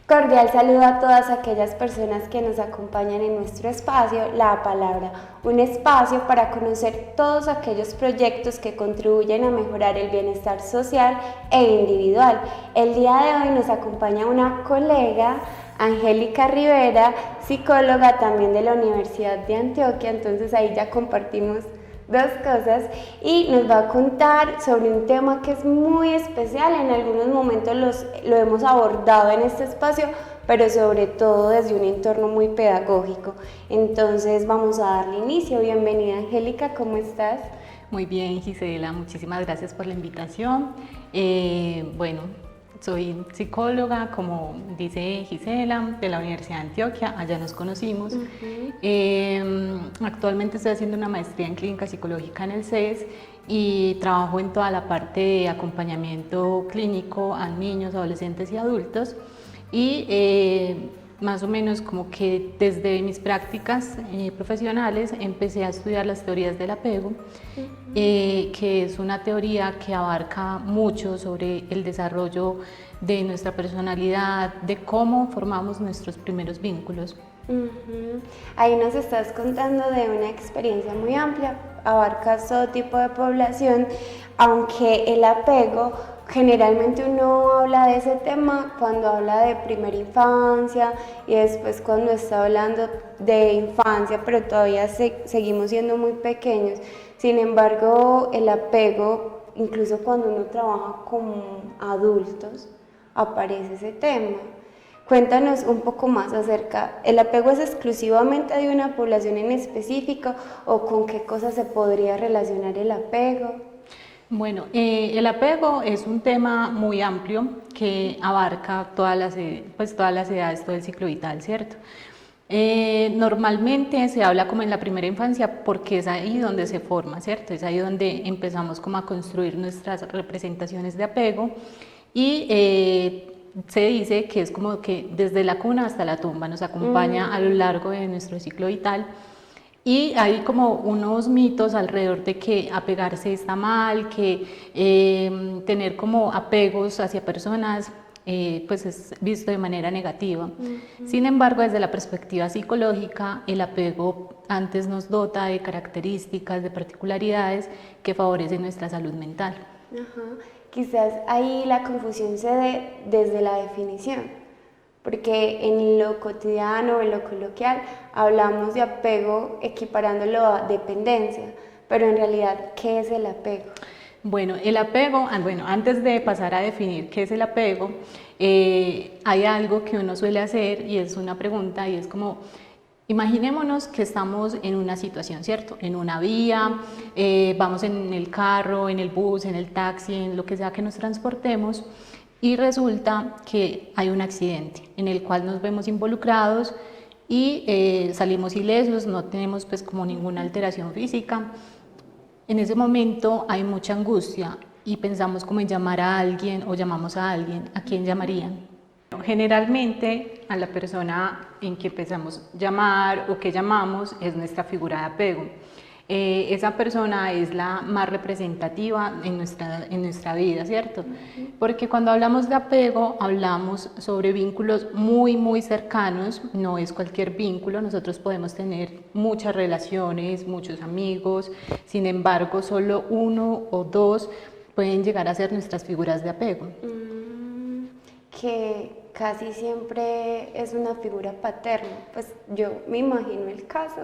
Cordial saludo a todas aquellas personas que nos acompañan en nuestro espacio La Palabra, un espacio para conocer todos aquellos proyectos que contribuyen a mejorar el bienestar social e individual. El día de hoy nos acompaña una colega, Angélica Rivera, psicóloga también de la Universidad de Antioquia, entonces ahí ya compartimos dos cosas y nos va a contar sobre un tema que es muy especial. En algunos momentos lo hemos abordado en este espacio, pero sobre todo desde un entorno muy pedagógico. Entonces vamos a darle inicio. Bienvenida, Angélica, ¿cómo estás? Muy bien, Gisela, muchísimas gracias por la invitación. Bueno, soy psicóloga, como dice Gisela, de la Universidad de Antioquia, allá nos conocimos. Actualmente estoy haciendo una maestría en clínica psicológica en el CES y trabajo en toda la parte de acompañamiento clínico a niños, adolescentes y adultos. Más o menos como que desde mis prácticas profesionales empecé a estudiar las teorías del apego, que es una teoría que abarca mucho sobre el desarrollo de nuestra personalidad, de cómo formamos nuestros primeros vínculos. Ahí nos estás contando de una experiencia muy amplia, abarcas todo tipo de población, aunque el apego, generalmente uno habla de ese tema cuando habla de primera infancia y después cuando está hablando de infancia, pero todavía seguimos siendo muy pequeños. Sin embargo, el apego, incluso cuando uno trabaja con adultos, aparece ese tema. Cuéntanos un poco más acerca, ¿el apego es exclusivamente de una población en específico o con qué cosas se podría relacionar el apego? Bueno, el apego es un tema muy amplio que abarca todas las edades, todo el ciclo vital, ¿cierto? Normalmente se habla como en la primera infancia porque es ahí donde se forma, ¿cierto? Es ahí donde empezamos como a construir nuestras representaciones de apego y se dice que es como que desde la cuna hasta la tumba nos acompaña a lo largo de nuestro ciclo vital. Y hay como unos mitos alrededor de que apegarse está mal, que tener como apegos hacia personas pues es visto de manera negativa. Sin embargo, desde la perspectiva psicológica, el apego antes nos dota de características, de particularidades que favorecen nuestra salud mental. Quizás ahí la confusión se dé desde la definición, porque en lo cotidiano, en lo coloquial, hablamos de apego equiparándolo a dependencia, pero en realidad, ¿qué es el apego? Bueno, el apego, antes de pasar a definir qué es el apego, hay algo que uno suele hacer y es una pregunta y es como, imaginémonos que estamos en una situación, ¿cierto? En una vía, vamos en el carro, en el bus, en el taxi, en lo que sea que nos transportemos y resulta que hay un accidente en el cual nos vemos involucrados y salimos ilesos, no tenemos pues como ninguna alteración física. En ese momento hay mucha angustia y pensamos como en llamar a alguien o llamamos a alguien. ¿A quién llamarían? Generalmente a la persona en que empezamos a llamar o que llamamos es nuestra figura de apego. Esa persona es la más representativa en nuestra vida, ¿cierto? Porque cuando hablamos de apego, hablamos sobre vínculos muy, muy cercanos, no es cualquier vínculo, nosotros podemos tener muchas relaciones, muchos amigos, sin embargo, solo uno o dos pueden llegar a ser nuestras figuras de apego. Que casi siempre es una figura paterna, pues yo me imagino el caso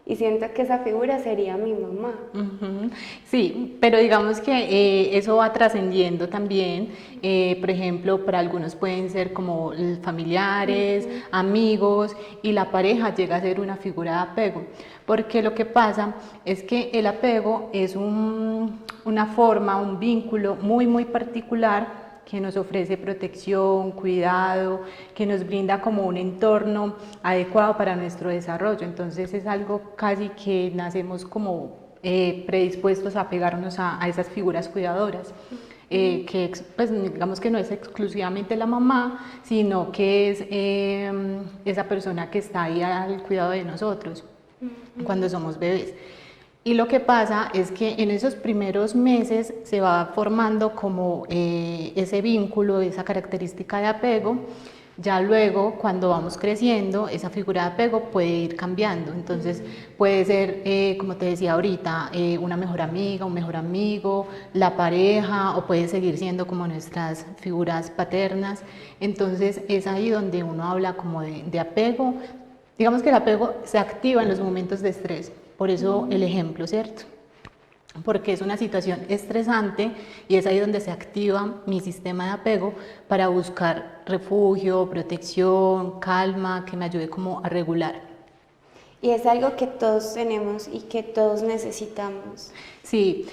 y siento que esa figura sería mi mamá. Sí, pero digamos que eso va trascendiendo también, por ejemplo, para algunos pueden ser como familiares, amigos y la pareja llega a ser una figura de apego, porque lo que pasa es que el apego es una forma, un vínculo muy, muy particular que nos ofrece protección, cuidado, que nos brinda como un entorno adecuado para nuestro desarrollo. Entonces es algo casi que nacemos como predispuestos a pegarnos a esas figuras cuidadoras. Que pues, digamos que no es exclusivamente la mamá, sino que es esa persona que está ahí al cuidado de nosotros cuando somos bebés. Y lo que pasa es que en esos primeros meses se va formando como ese vínculo, esa característica de apego, Ya luego, cuando vamos creciendo, esa figura de apego puede ir cambiando. Entonces, puede ser, como te decía ahorita, una mejor amiga, un mejor amigo, la pareja, o puede seguir siendo como nuestras figuras paternas. Entonces, es ahí donde uno habla como de apego. Digamos que el apego se activa en los momentos de estrés. Por eso el ejemplo, ¿cierto? Porque es una situación estresante y es ahí donde se activa mi sistema de apego para buscar refugio, protección, calma, que me ayude como a regular. Y es algo que todos tenemos y que todos necesitamos. Sí,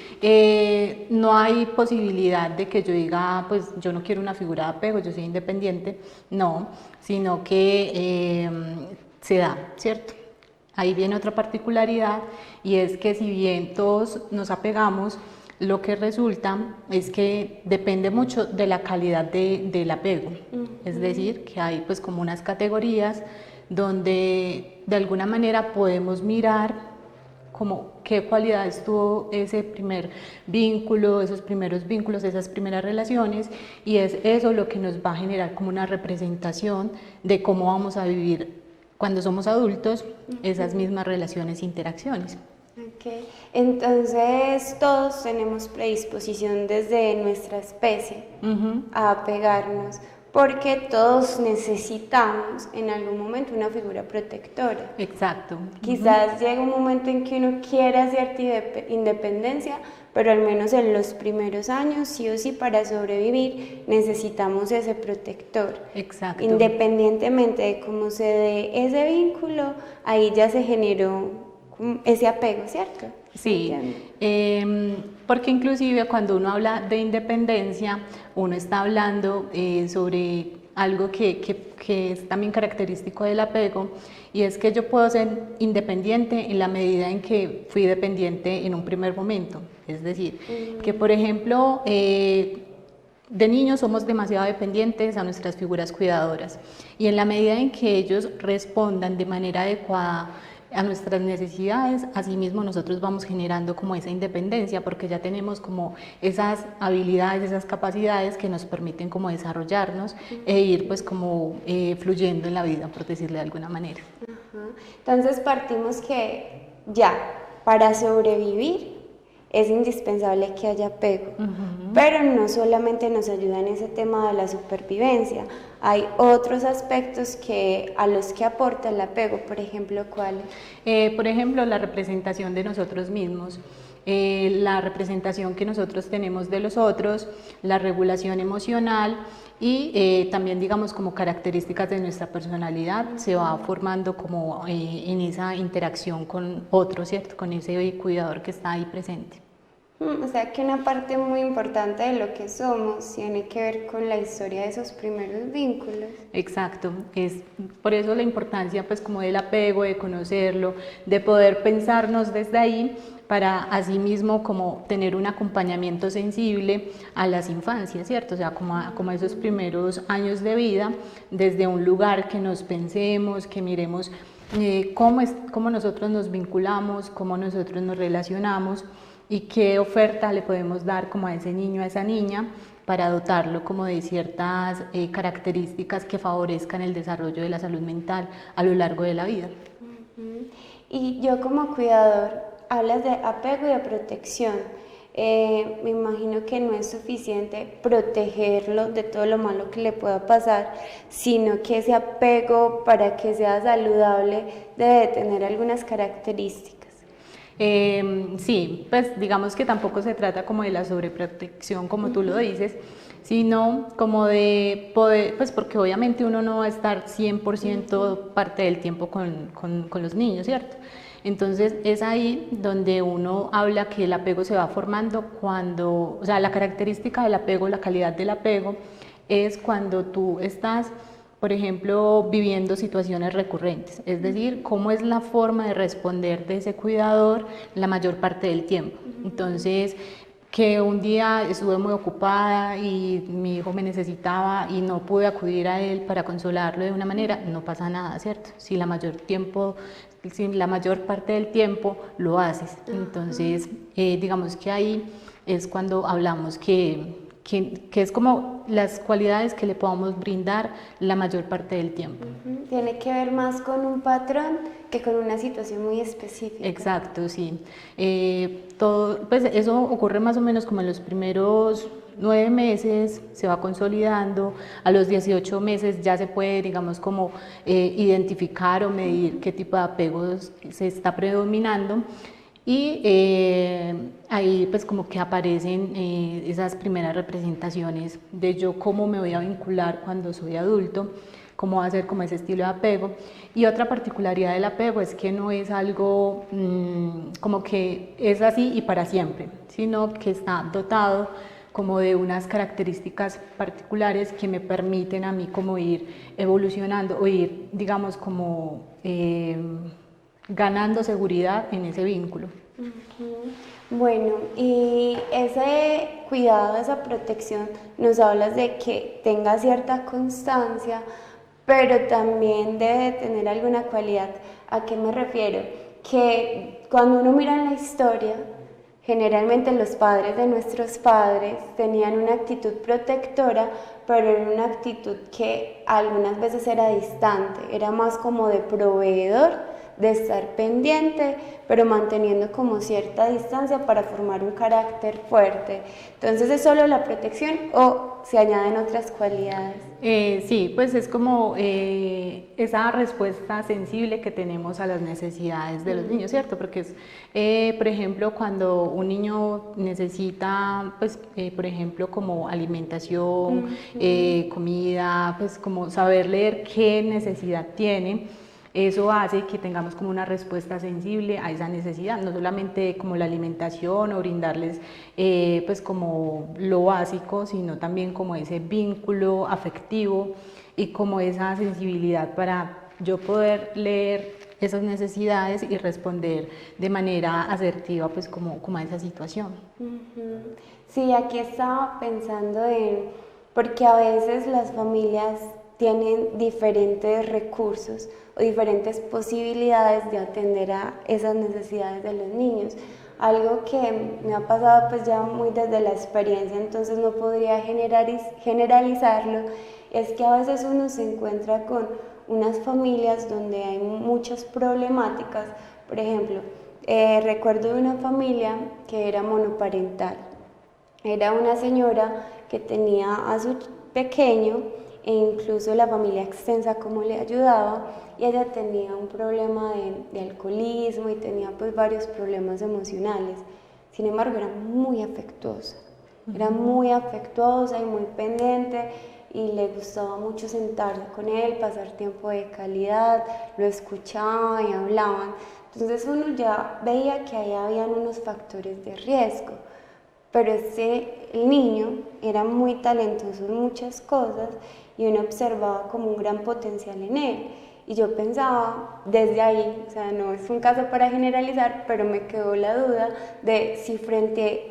no hay posibilidad de que yo diga, "Ah, pues yo no quiero una figura de apego, yo soy independiente", no, sino que se da, ¿cierto? Ahí viene otra particularidad y es que si bien todos nos apegamos, lo que resulta es que depende mucho de la calidad del apego. Es decir, que hay pues como unas categorías donde de alguna manera podemos mirar como qué cualidades tuvo ese primer vínculo, esos primeros vínculos, esas primeras relaciones, y es eso lo que nos va a generar como una representación de cómo vamos a vivir cuando somos adultos esas mismas relaciones e interacciones. Okay. Entonces todos tenemos predisposición desde nuestra especie a apegarnos, porque todos necesitamos en algún momento una figura protectora. Exacto. Quizás llega un momento en que uno quiera cierta independencia, pero al menos en los primeros años, sí o sí, para sobrevivir, necesitamos ese protector. Exacto. Independientemente de cómo se dé ese vínculo, ahí ya se generó ese apego, ¿cierto? Sí, porque inclusive cuando uno habla de independencia, uno está hablando sobre algo que es también característico del apego, y es que yo puedo ser independiente en la medida en que fui dependiente en un primer momento. Es decir, que por ejemplo, de niños somos demasiado dependientes a nuestras figuras cuidadoras, y en la medida en que ellos respondan de manera adecuada a nuestras necesidades, asimismo nosotros vamos generando como esa independencia, porque ya tenemos como esas habilidades, esas capacidades que nos permiten como desarrollarnos e ir pues como fluyendo en la vida, por decirle de alguna manera. Entonces partimos que ya, para sobrevivir es indispensable que haya apego, pero no solamente nos ayuda en ese tema de la supervivencia, hay otros aspectos a los que aporta el apego, por ejemplo, ¿cuáles? Por ejemplo, la representación de nosotros mismos, la representación que nosotros tenemos de los otros, la regulación emocional y también digamos como características de nuestra personalidad se va formando como en esa interacción con otros, ¿cierto? Con ese cuidador que está ahí presente. O sea que una parte muy importante de lo que somos tiene que ver con la historia de esos primeros vínculos. Exacto, es por eso la importancia pues como del apego, de conocerlo, de poder pensarnos desde ahí para asimismo como tener un acompañamiento sensible a las infancias, ¿cierto? O sea, como a esos primeros años de vida, desde un lugar que nos pensemos, que miremos cómo nosotros nos vinculamos, cómo nosotros nos relacionamos y qué oferta le podemos dar como a ese niño, a esa niña, para dotarlo como de ciertas características que favorezcan el desarrollo de la salud mental a lo largo de la vida. Y yo como cuidador, hablas de apego y de protección. Me imagino que no es suficiente protegerlo de todo lo malo que le pueda pasar, sino que ese apego, para que sea saludable, debe tener algunas características. Sí, pues digamos que tampoco se trata como de la sobreprotección como tú lo dices, sino como de poder, pues porque obviamente uno no va a estar 100% parte del tiempo con los niños, ¿cierto? Entonces es ahí donde uno habla que el apego se va formando cuando, o sea, la característica del apego, la calidad del apego es cuando tú estás, por ejemplo, viviendo situaciones recurrentes, es decir, cómo es la forma de responder de ese cuidador la mayor parte del tiempo. Entonces, que un día estuve muy ocupada y mi hijo me necesitaba y no pude acudir a él para consolarlo de una manera, no pasa nada, ¿cierto? Si la mayor parte del tiempo lo haces. Entonces, digamos que ahí es cuando hablamos que que es como las cualidades que le podamos brindar la mayor parte del tiempo. Tiene que ver más con un patrón que con una situación muy específica. Exacto, sí. Pues eso ocurre más o menos como en los primeros 9 meses, se va consolidando, a los 18 meses ya se puede, digamos, como identificar o medir qué tipo de apegos se está predominando. Y ahí pues como que aparecen esas primeras representaciones de yo cómo me voy a vincular cuando soy adulto, cómo va a ser como ese estilo de apego. Y otra particularidad del apego es que no es algo como que es así y para siempre, sino que está dotado como de unas características particulares que me permiten a mí como ir evolucionando o ir, digamos, como ganando seguridad en ese vínculo. Bueno, y ese cuidado, esa protección, nos hablas de que tenga cierta constancia, pero también debe tener alguna cualidad. ¿A qué me refiero? Que cuando uno mira en la historia, generalmente los padres de nuestros padres tenían una actitud protectora, pero era una actitud que algunas veces era distante, era más como de proveedor, de estar pendiente, pero manteniendo como cierta distancia para formar un carácter fuerte. Entonces, ¿es solo la protección o se añaden otras cualidades? Sí, pues es como esa respuesta sensible que tenemos a las necesidades de los niños, ¿cierto? Porque es, por ejemplo, cuando un niño necesita, pues, por ejemplo, como alimentación, comida, pues como saber leer qué necesidad tiene. Eso hace que tengamos como una respuesta sensible a esa necesidad, no solamente como la alimentación o brindarles pues como lo básico, sino también como ese vínculo afectivo y como esa sensibilidad para yo poder leer esas necesidades y responder de manera asertiva pues como a esa situación. Sí, aquí estaba pensando porque a veces las familias tienen diferentes recursos o diferentes posibilidades de atender a esas necesidades de los niños. Algo que me ha pasado pues ya muy desde la experiencia, entonces no podría generalizarlo, es que a veces uno se encuentra con unas familias donde hay muchas problemáticas. Por ejemplo, recuerdo de una familia que era monoparental. Era una señora que tenía a su pequeño e incluso la familia extensa como le ayudaba, y ella tenía un problema de alcoholismo y tenía pues varios problemas emocionales. Sin embargo, era muy afectuosa y muy pendiente, y le gustaba mucho sentarse con él, pasar tiempo de calidad, lo escuchaba y hablaban. Entonces uno ya veía que ahí habían unos factores de riesgo. Pero el niño era muy talentoso en muchas cosas y uno observaba como un gran potencial en él. Y yo pensaba desde ahí, o sea, no es un caso para generalizar, pero me quedó la duda de si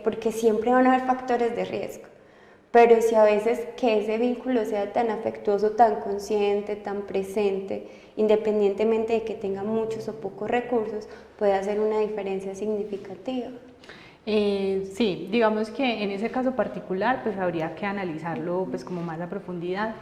porque siempre van a haber factores de riesgo, pero si a veces que ese vínculo sea tan afectuoso, tan consciente, tan presente, independientemente de que tenga muchos o pocos recursos, puede hacer una diferencia significativa. Sí, digamos que en ese caso particular pues habría que analizarlo pues como más a profundidad,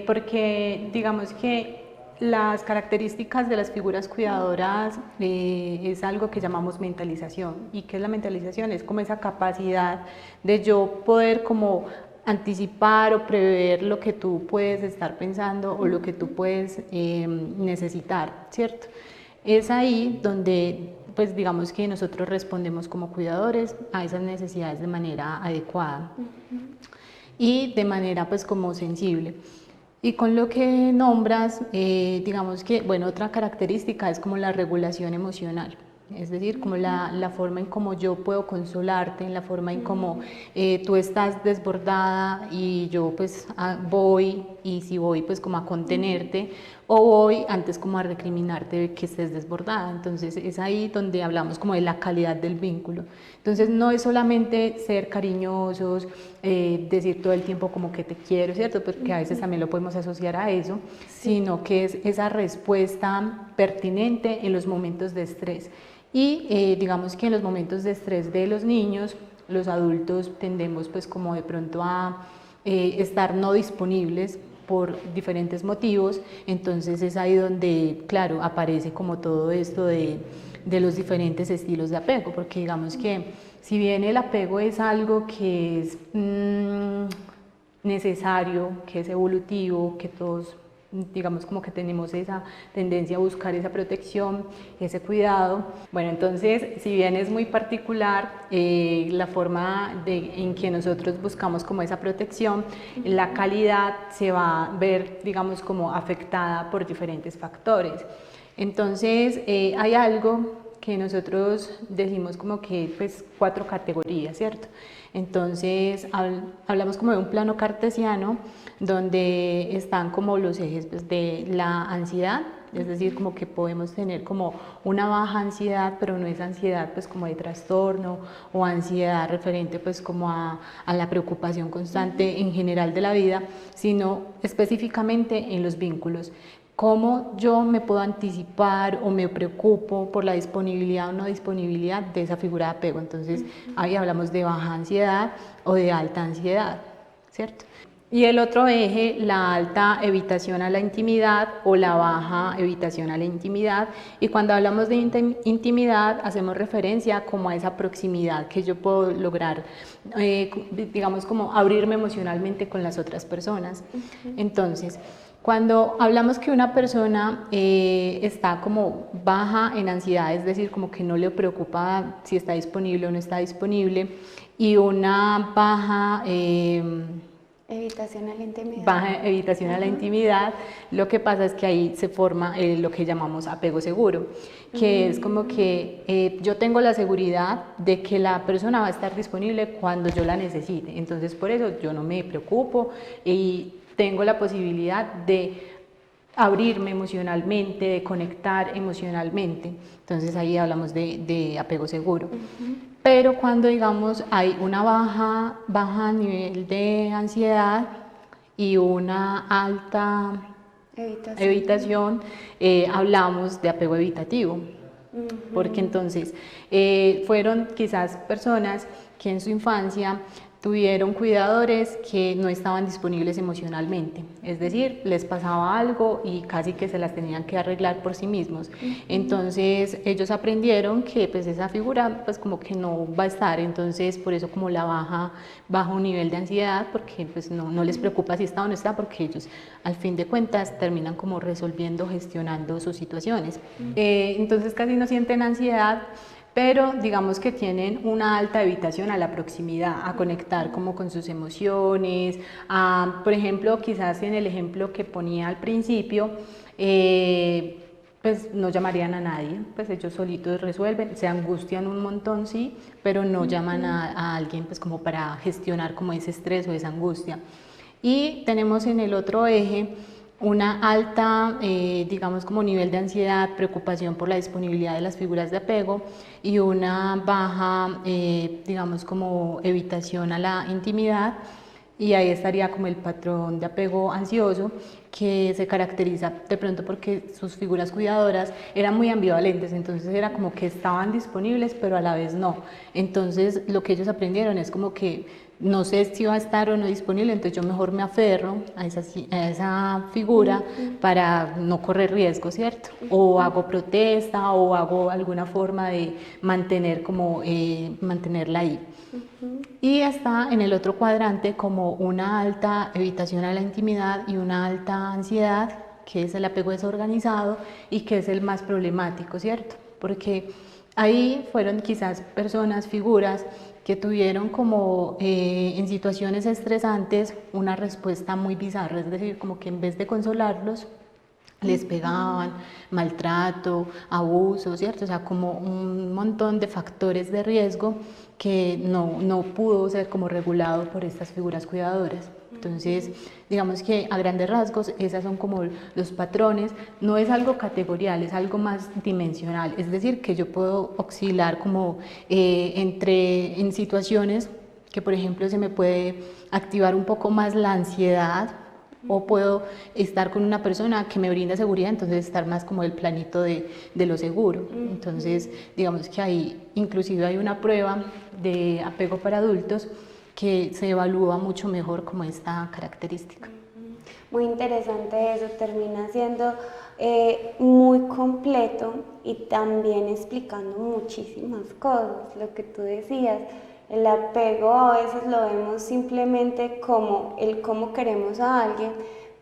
porque digamos que las características de las figuras cuidadoras es algo que llamamos mentalización. ¿Y qué es la mentalización? Es como esa capacidad de yo poder como anticipar o prever lo que tú puedes estar pensando o lo que tú puedes necesitar, ¿cierto? Es ahí donde pues digamos que nosotros respondemos como cuidadores a esas necesidades de manera adecuada y de manera pues como sensible. Y con lo que nombras, digamos que, bueno, otra característica es como la regulación emocional. Es decir, como la forma en cómo yo puedo consolarte, en la forma en cómo tú estás desbordada y yo pues voy, y si voy pues como a contenerte, o voy antes como a recriminarte que estés desbordada. Entonces es ahí donde hablamos como de la calidad del vínculo. Entonces no es solamente ser cariñosos, decir todo el tiempo como que te quiero, ¿cierto? Porque a veces también lo podemos asociar a eso, sino que es esa respuesta pertinente en los momentos de estrés. Y digamos que en los momentos de estrés de los niños, los adultos tendemos pues como de pronto a estar no disponibles por diferentes motivos, entonces es ahí donde, claro, aparece como todo esto de los diferentes estilos de apego, porque digamos que si bien el apego es algo que es necesario, que es evolutivo, que todos digamos como que tenemos esa tendencia a buscar esa protección, ese cuidado. Bueno, entonces, si bien es muy particular la forma en que nosotros buscamos como esa protección, la calidad se va a ver, digamos, como afectada por diferentes factores. Entonces, hay algo que nosotros decimos como que pues 4 categorías, ¿cierto? Entonces hablamos como de un plano cartesiano donde están como los ejes pues, de la ansiedad, es decir, como que podemos tener como una baja ansiedad, pero no es ansiedad pues como de trastorno o ansiedad referente pues como a la preocupación constante en general de la vida, sino específicamente en los vínculos. Cómo yo me puedo anticipar o me preocupo por la disponibilidad o no disponibilidad de esa figura de apego. Entonces, ahí hablamos de baja ansiedad o de alta ansiedad, ¿cierto? Y el otro eje, la alta evitación a la intimidad o la baja evitación a la intimidad. Y cuando hablamos de intimidad, hacemos referencia como a esa proximidad que yo puedo lograr, digamos como abrirme emocionalmente con las otras personas. Entonces, cuando hablamos que una persona está como baja en ansiedad, es decir, como que no le preocupa si está disponible o no está disponible, y una baja evitación a la intimidad. Baja evitación a la intimidad, lo que pasa es que ahí se forma lo que llamamos apego seguro, que es como que yo tengo la seguridad de que la persona va a estar disponible cuando yo la necesite, entonces por eso yo no me preocupo y tengo la posibilidad de abrirme emocionalmente, de conectar emocionalmente. Entonces ahí hablamos de apego seguro. Pero cuando digamos hay una baja nivel de ansiedad y una alta evitación, hablamos de apego evitativo. Porque entonces fueron quizás personas que en su infancia tuvieron cuidadores que no estaban disponibles emocionalmente, es decir, les pasaba algo y casi que se las tenían que arreglar por sí mismos. Entonces ellos aprendieron que pues esa figura pues como que no va a estar, entonces por eso como la bajo nivel de ansiedad, porque pues no les preocupa si está o no está, porque ellos al fin de cuentas terminan como resolviendo, gestionando sus situaciones. Entonces casi no sienten ansiedad, pero digamos que tienen una alta evitación a la proximidad, a conectar como con sus emociones, por ejemplo, quizás en el ejemplo que ponía al principio, pues no llamarían a nadie, pues ellos solitos resuelven, se angustian un montón, sí, pero no llaman a alguien pues como para gestionar como ese estrés o esa angustia. Y tenemos en el otro eje una alta, digamos como nivel de ansiedad, preocupación por la disponibilidad de las figuras de apego y una baja, digamos como evitación a la intimidad, y ahí estaría como el patrón de apego ansioso, que se caracteriza de pronto porque sus figuras cuidadoras eran muy ambivalentes, entonces era como que estaban disponibles pero a la vez no. Entonces lo que ellos aprendieron es como que no sé si va a estar o no disponible, entonces yo mejor me aferro a esa figura para no correr riesgo, ¿cierto? O hago protesta o hago alguna forma de mantener como, mantenerla ahí. Y está en el otro cuadrante como una alta evitación a la intimidad y una alta ansiedad, que es el apego desorganizado y que es el más problemático, ¿cierto? Porque ahí fueron quizás personas, figuras, que tuvieron como en situaciones estresantes una respuesta muy bizarra, es decir, como que en vez de consolarlos, les pegaban, maltrato, abuso, ¿cierto? O sea, como un montón de factores de riesgo que no pudo ser como regulado por estas figuras cuidadoras. Entonces, digamos que a grandes rasgos, esas son como los patrones, no es algo categorial, es algo más dimensional, es decir, que yo puedo oscilar como en situaciones que, por ejemplo, se me puede activar un poco más la ansiedad, o puedo estar con una persona que me brinda seguridad, entonces estar más como el planito de lo seguro. Entonces, digamos que ahí inclusive hay una prueba de apego para adultos, que se evalúa mucho mejor como esta característica. Muy interesante eso, termina siendo muy completo y también explicando muchísimas cosas, lo que tú decías. El apego a veces lo vemos simplemente como el cómo queremos a alguien,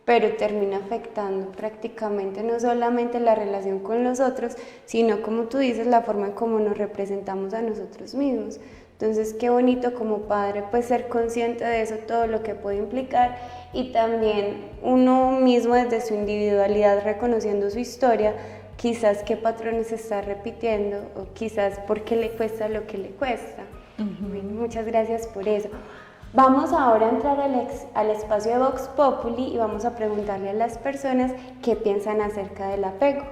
pero termina afectando prácticamente no solamente la relación con los otros, sino como tú dices, la forma en cómo nos representamos a nosotros mismos. Entonces, qué bonito como padre pues ser consciente de eso, todo lo que puede implicar, y también uno mismo desde su individualidad, reconociendo su historia, quizás qué patrones está repitiendo o quizás por qué le cuesta lo que le cuesta. Bueno, muchas gracias por eso. Vamos ahora a entrar al espacio de Vox Populi y vamos a preguntarle a las personas qué piensan acerca del apego.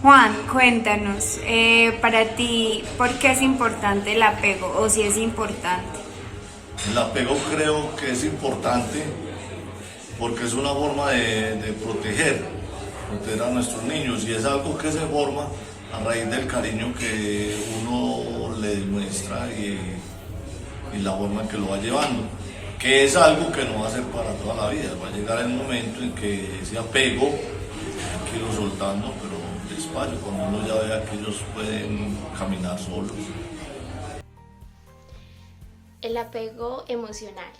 Juan, cuéntanos, para ti, ¿por qué es importante el apego o si es importante? El apego creo que es importante porque es una forma de proteger a nuestros niños, y es algo que se forma a raíz del cariño que uno le demuestra y la forma en que lo va llevando, que es algo que no va a ser para toda la vida. Va a llegar el momento en que ese apego hay que irlo soltando, pero despacio, cuando uno ya vea que ellos pueden caminar solos. El apego emocional.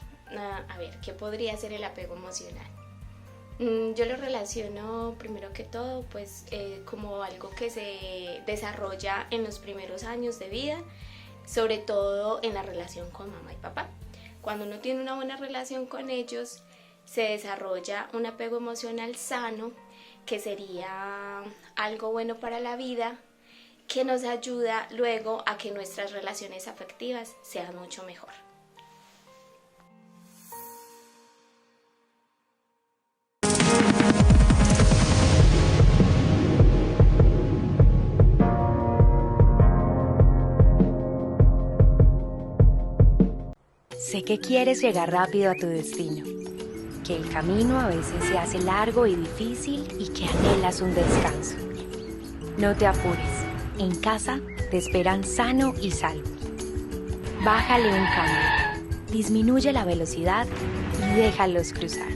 A ver, ¿qué podría ser el apego emocional? Yo lo relaciono primero que todo pues como algo que se desarrolla en los primeros años de vida, sobre todo en la relación con mamá y papá. Cuando uno tiene una buena relación con ellos, se desarrolla un apego emocional sano, que sería algo bueno para la vida, que nos ayuda luego a que nuestras relaciones afectivas sean mucho mejor. Sé que quieres llegar rápido a tu destino, que el camino a veces se hace largo y difícil y que anhelas un descanso. No te apures, en casa te esperan sano y salvo. Bájale un cambio, disminuye la velocidad y déjalos cruzar.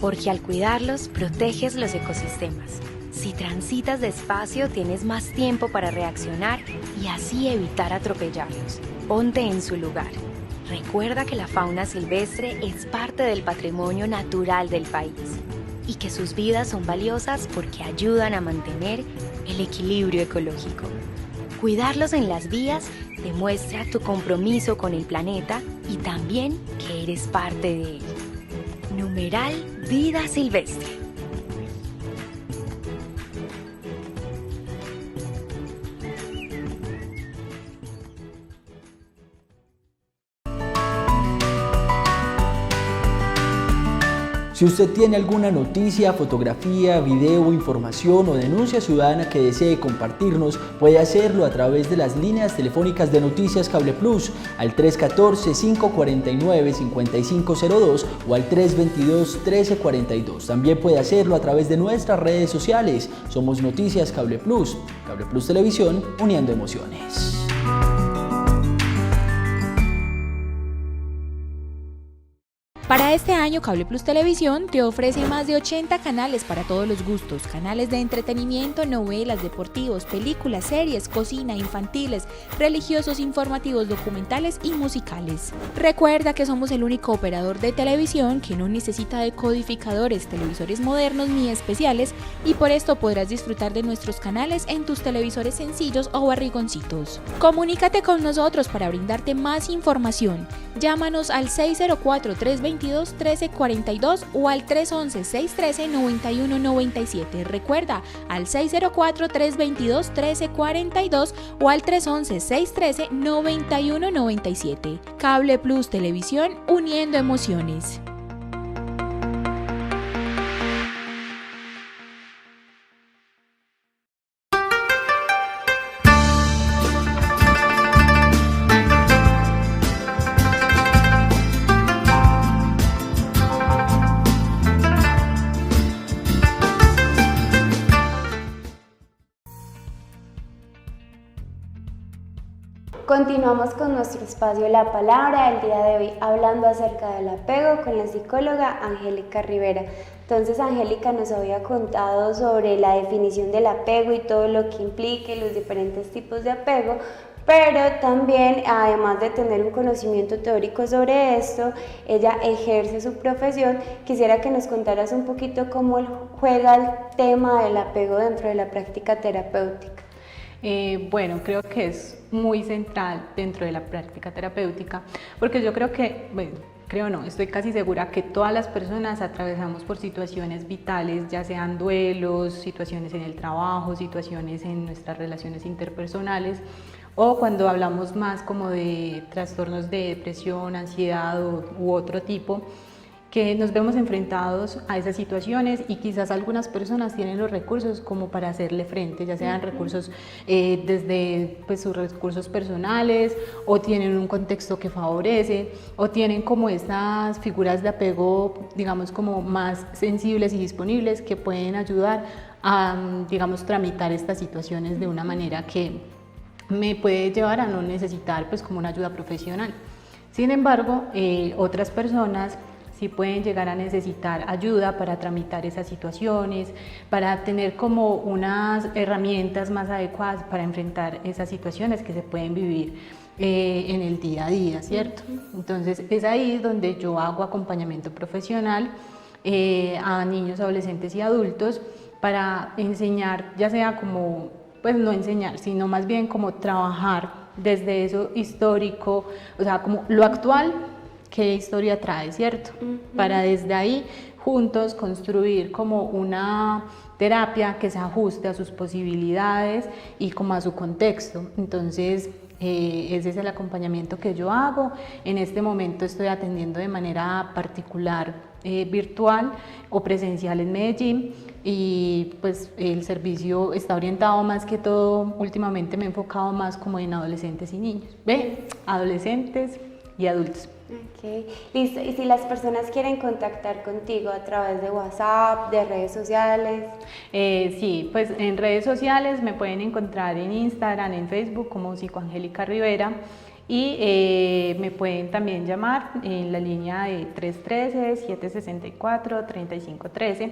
Porque al cuidarlos, proteges los ecosistemas. Si transitas despacio, tienes más tiempo para reaccionar y así evitar atropellarlos. Ponte en su lugar. Recuerda que la fauna silvestre es parte del patrimonio natural del país y que sus vidas son valiosas porque ayudan a mantener el equilibrio ecológico. Cuidarlos en las vías demuestra tu compromiso con el planeta y también que eres parte de él. Numeral Vida Silvestre. Si usted tiene alguna noticia, fotografía, video, información o denuncia ciudadana que desee compartirnos, puede hacerlo a través de las líneas telefónicas de Noticias Cable Plus al 314-549-5502 o al 322-1342. También puede hacerlo a través de nuestras redes sociales. Somos Noticias Cable Plus Televisión, uniendo emociones. Para este año, Cable Plus Televisión te ofrece más de 80 canales para todos los gustos, canales de entretenimiento, novelas, deportivos, películas, series, cocina, infantiles, religiosos, informativos, documentales y musicales. Recuerda que somos el único operador de televisión que no necesita decodificadores, televisores modernos ni especiales, y por esto podrás disfrutar de nuestros canales en tus televisores sencillos o barrigoncitos. Comunícate con nosotros para brindarte más información. Llámanos al 604-322-1342 o al 311-613-9197. Recuerda, al 604-322-1342 o al 311-613-9197. Cable Plus Televisión, uniendo emociones. Continuamos con nuestro espacio La Palabra, el día de hoy hablando acerca del apego con la psicóloga Angélica Rivera. Entonces Angélica nos había contado sobre la definición del apego y todo lo que implica y los diferentes tipos de apego, pero también, además de tener un conocimiento teórico sobre esto, ella ejerce su profesión. Quisiera que nos contaras un poquito cómo juega el tema del apego dentro de la práctica terapéutica. Bueno, creo que es muy central dentro de la práctica terapéutica, porque yo creo que, bueno, creo no, estoy casi segura que todas las personas atravesamos por situaciones vitales, ya sean duelos, situaciones en el trabajo, situaciones en nuestras relaciones interpersonales, o cuando hablamos más como de trastornos de depresión, ansiedad u otro tipo, que nos vemos enfrentados a esas situaciones y quizás algunas personas tienen los recursos como para hacerle frente, ya sean recursos desde pues, sus recursos personales, o tienen un contexto que favorece, o tienen como estas figuras de apego, digamos, como más sensibles y disponibles que pueden ayudar a, digamos, tramitar estas situaciones de una manera que me puede llevar a no necesitar pues como una ayuda profesional. Sin embargo, otras personas sí pueden llegar a necesitar ayuda para tramitar esas situaciones, para tener como unas herramientas más adecuadas para enfrentar esas situaciones que se pueden vivir en el día a día, ¿cierto? Entonces es ahí donde yo hago acompañamiento profesional a niños, adolescentes y adultos para enseñar, ya sea como, pues no enseñar, sino más bien como trabajar desde eso histórico, o sea, como lo actual, qué historia trae, ¿cierto? Para desde ahí juntos construir como una terapia que se ajuste a sus posibilidades y como a su contexto. Entonces, ese es el acompañamiento que yo hago. En este momento estoy atendiendo de manera particular virtual o presencial en Medellín, y pues el servicio está orientado más que todo, últimamente me he enfocado más como en adolescentes y niños, adolescentes y adultos. Ok, listo. Y si las personas quieren contactar contigo a través de WhatsApp, de redes sociales. Sí, pues en redes sociales me pueden encontrar en Instagram, en Facebook como Psicoangélica Rivera, y me pueden también llamar en la línea de 313-764-3513.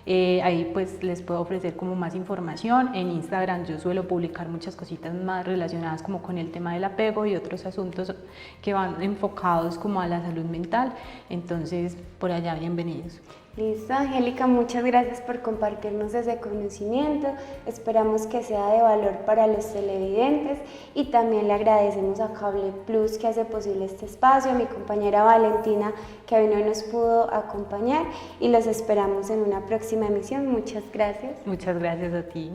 Ahí pues les puedo ofrecer como más información. En Instagram yo suelo publicar muchas cositas más relacionadas como con el tema del apego y otros asuntos que van enfocados como a la salud mental, entonces por allá bienvenidos. Listo, Angélica, muchas gracias por compartirnos ese conocimiento. Esperamos que sea de valor para los televidentes, y también le agradecemos a Cable Plus que hace posible este espacio, a mi compañera Valentina que hoy no nos pudo acompañar, y los esperamos en una próxima emisión. Muchas gracias. Muchas gracias a ti.